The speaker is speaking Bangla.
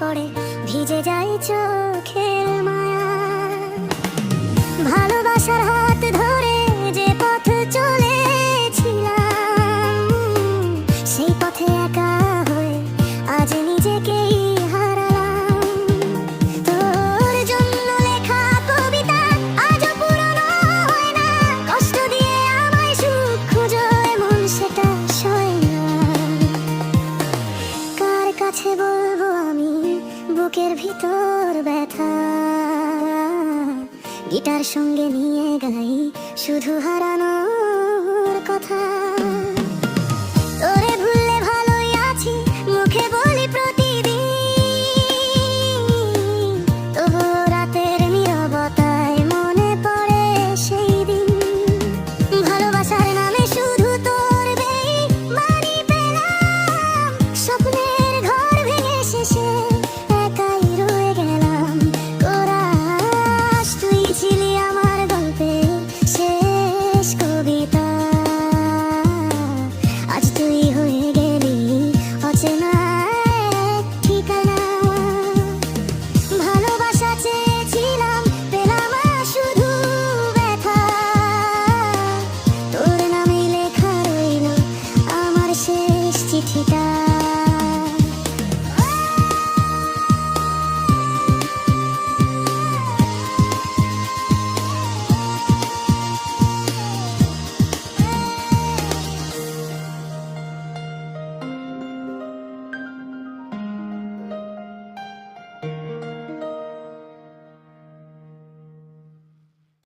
পড়ে ভিজে যায় চোখের মায়া। ভালোবাসার হাত ধরে যে পথ চলেছিলাম, সেই পথে একা হয়ে আজ নিজেকেই হারালাম। তোর জন্য লেখা কবিতা আজও পুরনো হয় না, কষ্ট দিয়ে আমায় সুখ খুঁজো এমন সেটা সয় না। কার কাছে বলবো আমি বুকের ভিতর ব্যথা, গিটার সঙ্গে নিয়ে গাই শুধু হারানোর কথা।